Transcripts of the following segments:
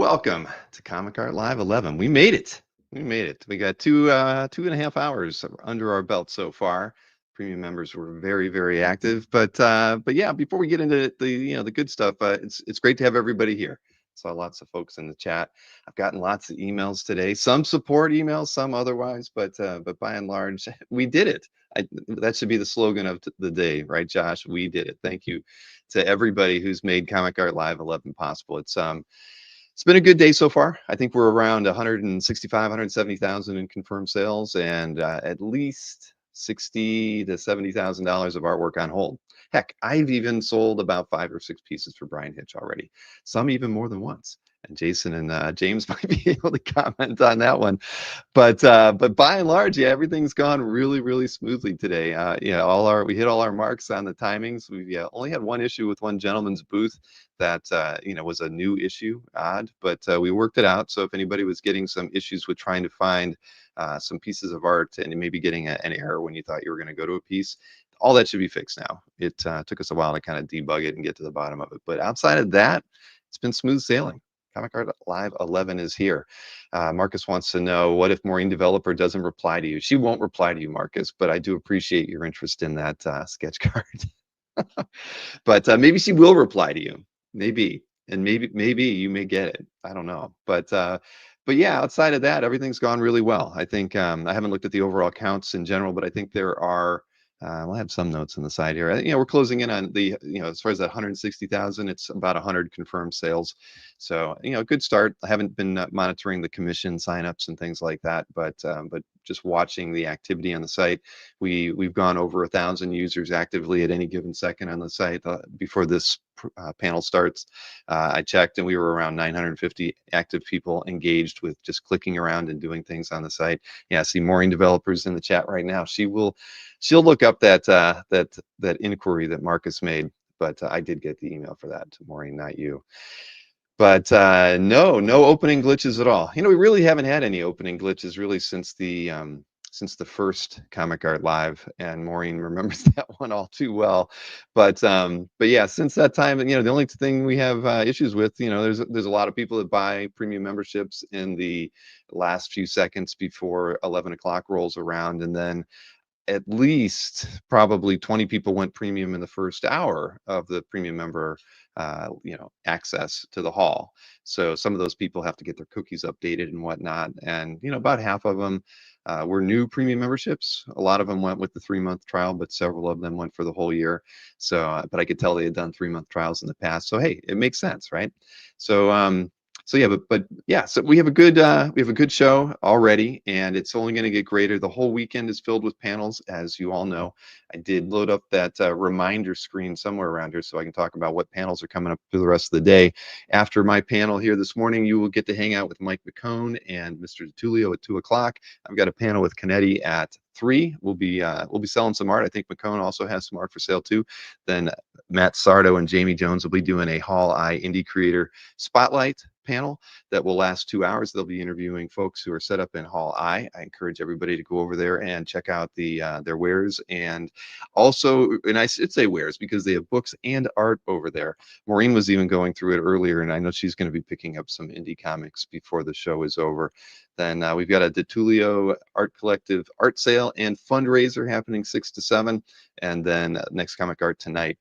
welcome to Comic Art Live 11. We made it. We made it. We got 2.5 hours under our belt so far. Premium members were very active, but yeah, before we get into the good stuff, it's great to have everybody here. Saw lots of folks in the chat. I've gotten lots of emails today. Some support emails, some otherwise, but by and large, we did it. That should be the slogan of the day, right, Josh? We did it. Thank you to everybody who's made Comic Art Live 11 possible. It's been a good day so far. I think we're around 165, 170,000 in confirmed sales, and at least 60 to $70,000 of artwork on hold. Heck, I've even sold about 5 or 6 pieces for Brian Hitch already. Some even more than once. And Jason and James might be able to comment on that one. But by and large, yeah, everything's gone really smoothly today. Yeah, we hit all our marks on the timings. We only had one issue with one gentleman's booth that was a new issue, odd, but we worked it out. So if anybody was getting some issues with trying to find some pieces of art and maybe getting an error when you thought you were going to go to a piece, all that should be fixed now. It took us a while to kind of debug it and get to the bottom of it, but outside of that, it's been smooth sailing. Comic Art Live 11 is here. Marcus wants to know, what if Maureen Developer doesn't reply to you? She won't reply to you, Marcus, but I do appreciate your interest in that sketch card. But maybe she will reply to you. Maybe, and maybe you may get it. I don't know, but yeah, outside of that, everything's gone really well. I think I haven't looked at the overall counts in general, but I think there are. We'll have some notes on the side here. We're closing in on the, as far as that 160,000, it's about 100 confirmed sales. So, good start. I haven't been monitoring the commission signups and things like that, but just watching the activity on the site, we've gone over 1,000 users actively at any given second on the site before this panel starts. I checked, and we were around 950 active people engaged with just clicking around and doing things on the site. Yeah, I see Maureen Developers in the chat right now. She'll look up that inquiry that Marcus made, but I did get the email for that to Maureen, not you. But no opening glitches at all. We really haven't had any opening glitches really since the first Comic Art Live, and Maureen remembers that one all too well. But yeah, since that time, the only thing we have issues with, there's a lot of people that buy premium memberships in the last few seconds before 11 o'clock rolls around, and then at least probably 20 people went premium in the first hour of the premium member access to the hall. So some of those people have to get their cookies updated and whatnot, and about half of them were new premium memberships. A lot of them went with the 3-month trial, but several of them went for the whole year. So but I could tell they had done 3-month trials in the past, so hey, it makes sense, right? So yeah, but yeah, so we have a good show already, and it's only going to get greater. The whole weekend is filled with panels, as you all know. I did load up that reminder screen somewhere around here so I can talk about what panels are coming up through the rest of the day. After my panel here this morning, you will get to hang out with Mike McCone and Mr. DeTulio at 2 o'clock. I've got a panel with Canetti at 3. We'll be selling some art. I think McCone also has some art for sale too. Then Matt Sardo and Jamie Jones will be doing a Hall I Indie Creator Spotlight panel that will last 2 hours. They'll be interviewing folks who are set up in Hall I. I encourage everybody to go over there and check out their wares, and also, and I should say wares because they have books and art over there. Maureen was even going through it earlier, and I know she's going to be picking up some indie comics before the show is over. Then we've got a DeTulio Art Collective art sale and fundraiser happening 6 to 7, and then next Comic Art tonight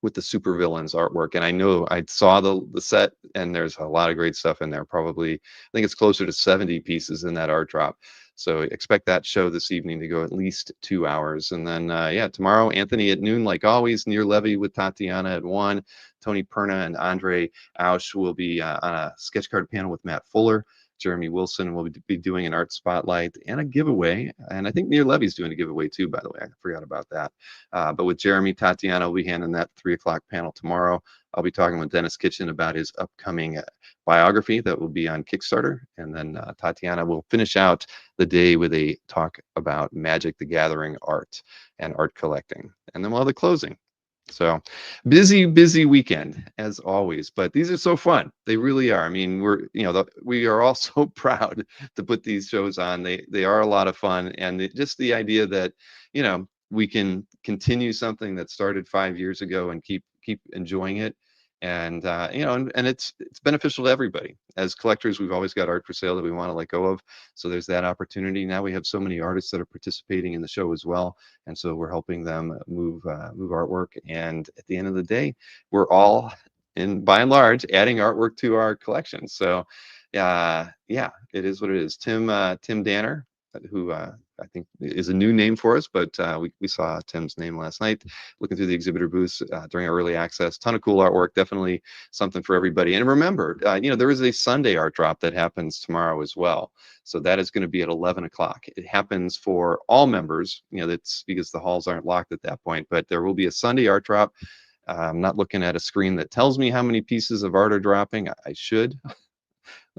with the supervillains artwork. And I know I saw the set, and there's a lot of great stuff in there. Probably, I think it's closer to 70 pieces in that art drop. So expect that show this evening to go at least 2 hours. And then, yeah, tomorrow, Anthony at noon, like always, near Levy with Tatiana at 1. Tony Perna and Andre Ausch will be on a sketch card panel with Matt Fuller. Jeremy Wilson will be doing an art spotlight and a giveaway. And I think Near Levy's doing a giveaway too, by the way. I forgot about that. But with Jeremy, Tatiana will be handing that 3 o'clock panel tomorrow. I'll be talking with Dennis Kitchen about his upcoming biography that will be on Kickstarter. And then Tatiana will finish out the day with a talk about Magic the Gathering art and art collecting. And then we'll have the closing. So busy weekend as always, but these are so fun. They really are. I mean, we are all so proud to put these shows on. They are a lot of fun, and just the idea that we can continue something that started 5 years ago and keep enjoying it And and it's beneficial to everybody. As collectors, we've always got art for sale that we want to let go of, so there's that opportunity. Now we have so many artists that are participating in the show as well, and so we're helping them move artwork. And at the end of the day, we're all, in by and large, adding artwork to our collection. So yeah, it is what it is. Tim Danner, who I think is a new name for us, but we saw Tim's name last night looking through the exhibitor booths during our early access. Ton of cool artwork, definitely something for everybody. And remember, there is a Sunday art drop that happens tomorrow as well. So that is going to be at 11 o'clock. It happens for all members, that's because the halls aren't locked at that point, but there will be a Sunday art drop. I'm not looking at a screen that tells me how many pieces of art are dropping. I should.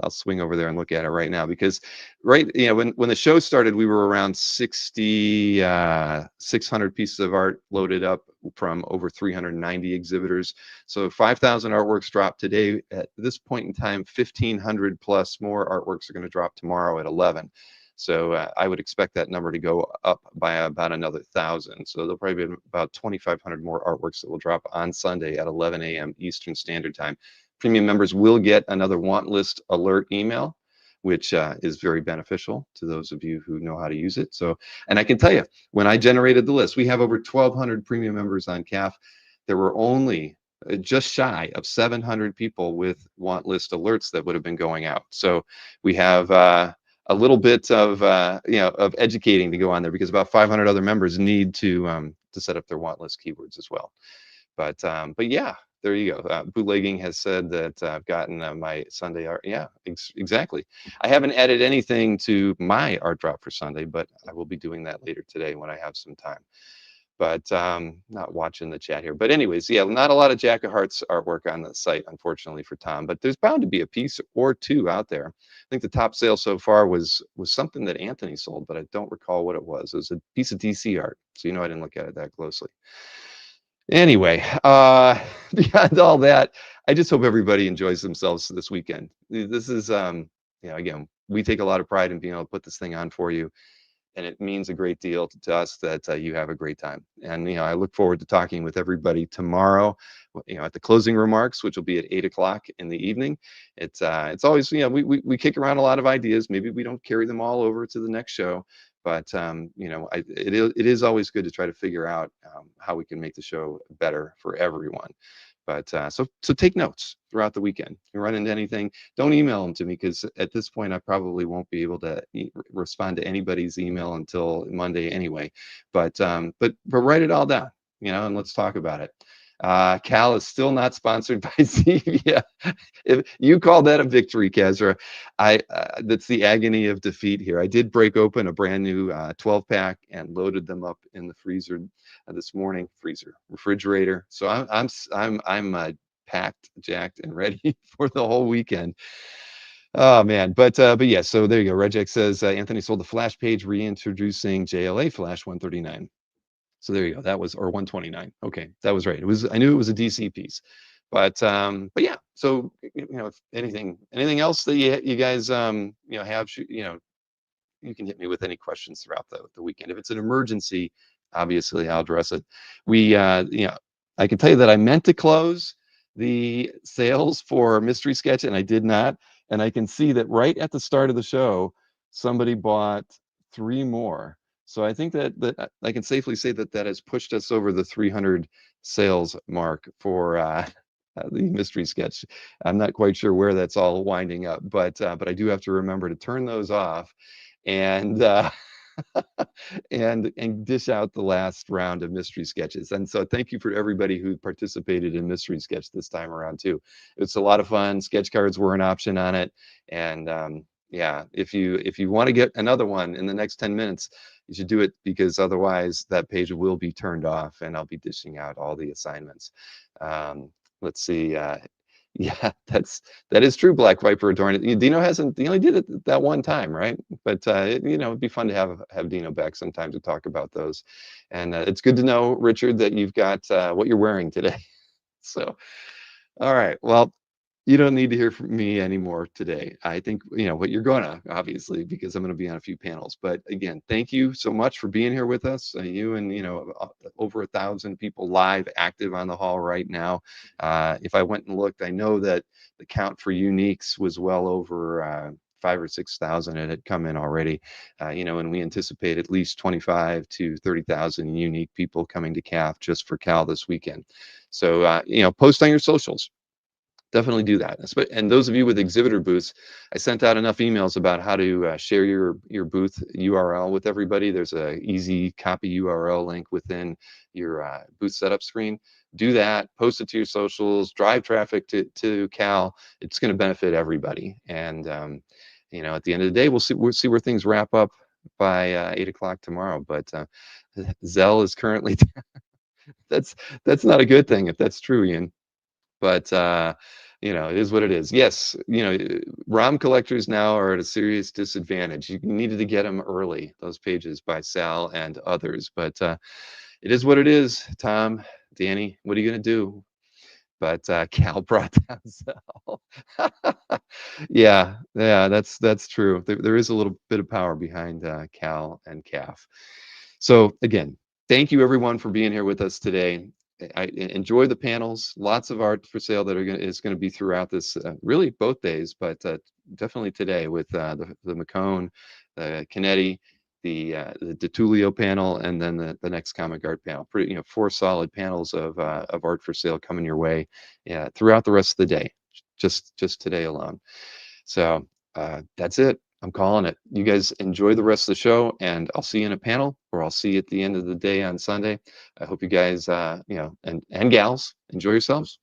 I'll swing over there and look at it right now, because when the show started, we were around 600 pieces of art loaded up from over 390 exhibitors. So 5,000 artworks dropped today. At this point in time, 1,500 plus more artworks are going to drop tomorrow at 11. So I would expect that number to go up by about another 1,000. So there'll probably be about 2,500 more artworks that will drop on Sunday at 11 a.m. Eastern Standard Time. Premium members will get another want list alert email, which is very beneficial to those of you who know how to use it. So, and I can tell you, when I generated the list, we have over 1,200 premium members on CAF. There were only just shy of 700 people with want list alerts that would have been going out. So we have a little bit of of educating to go on there, because about 500 other members need to set up their want list keywords as well. But yeah, there you go. Bootlegging has said that I've gotten my Sunday art. Yeah, exactly. I haven't added anything to my art drop for Sunday, but I will be doing that later today when I have some time. But not watching the chat here. But anyways, yeah, not a lot of Jack of Hearts artwork on the site, unfortunately, for Tom. But there's bound to be a piece or two out there. I think the top sale so far was something that Anthony sold, but I don't recall what it was. It was a piece of DC art, so I didn't look at it that closely. Anyway, beyond all that, I just hope everybody enjoys themselves this weekend. This is, again, we take a lot of pride in being able to put this thing on for you, and it means a great deal to us that you have a great time. And I look forward to talking with everybody tomorrow, at the closing remarks, which will be at 8 o'clock in the evening. It's always, we kick around a lot of ideas. Maybe we don't carry them all over to the next show, but it is always good to try to figure out how we can make the show better for everyone. But so take notes throughout the weekend. If you run into anything, don't email them to me, because at this point I probably won't be able to respond to anybody's email until Monday anyway. But write it all down, and let's talk about it. Cal is still not sponsored by Zevia. If you call that a victory, Kazra, that's the agony of defeat here. I did break open a brand new 12-pack and loaded them up in the freezer this morning. Refrigerator. So I'm packed, jacked, and ready for the whole weekend. Oh man, but yeah. So there you go. Regex says Anthony sold the Flash page reintroducing JLA Flash 139. So there you go. That was, or 129. Okay, that was right. I knew it was a DC piece, but yeah. So if anything else that you guys have, you can hit me with any questions throughout the weekend. If it's an emergency, obviously I'll address it. I can tell you that I meant to close the sales for Mystery Sketch, and I did not. And I can see that right at the start of the show, somebody bought 3 more. So I think that I can safely say that has pushed us over the 300 sales mark for the Mystery Sketch. I'm not quite sure where that's all winding up, but I do have to remember to turn those off and and dish out the last round of Mystery Sketches. And so thank you for everybody who participated in Mystery Sketch this time around too. It's a lot of fun. Sketch cards were an option on it, and yeah, if you want to get another one in the next 10 minutes, you should do it, because otherwise that page will be turned off and I'll be dishing out all the assignments. Let's see. Yeah, that is true. Black Viper adorned it. Dino hasn't. He only did it that one time, right? But it'd be fun to have Dino back sometime to talk about those. And it's good to know, Richard, that you've got what you're wearing today. So, all right. Well, You don't need to hear from me anymore today. I think, what you're gonna, obviously, because I'm gonna be on a few panels. But again, thank you so much for being here with us. You and, over 1,000 people live active on the hall right now. If I went and looked, I know that the count for uniques was well over 5 or 6,000. It had come in already, and we anticipate at least 25 to 30,000 unique people coming to CAF just for Cal this weekend. So, post on your socials, definitely do that. And those of you with exhibitor booths, I sent out enough emails about how to share your booth URL with everybody. There's a easy copy URL link within your booth setup screen. Do that, post it to your socials, drive traffic to Cal. It's going to benefit everybody. And at the end of the day, we'll see where things wrap up by 8 o'clock tomorrow. But Zell is currently that's not a good thing if that's true, Ian. But it is what it is. Yes, ROM collectors now are at a serious disadvantage. You needed to get them early, those pages by Sal and others. But it is what it is. Tom, Danny, what are you going to do? But Cal brought down Sal. Yeah, that's true. There is a little bit of power behind Cal and CAF. So again, thank you everyone for being here with us today. I enjoy the panels. Lots of art for sale that is going to be throughout this, really both days, but definitely today with the McCone, the Canetti, the DeTulio panel, and then the next comic art panel. Pretty, 4 solid panels of art for sale coming your way, throughout the rest of the day, just today alone. So that's it. I'm calling it. You guys enjoy the rest of the show, and I'll see you in a panel, or I'll see you at the end of the day on Sunday. I hope you guys, and gals, enjoy yourselves.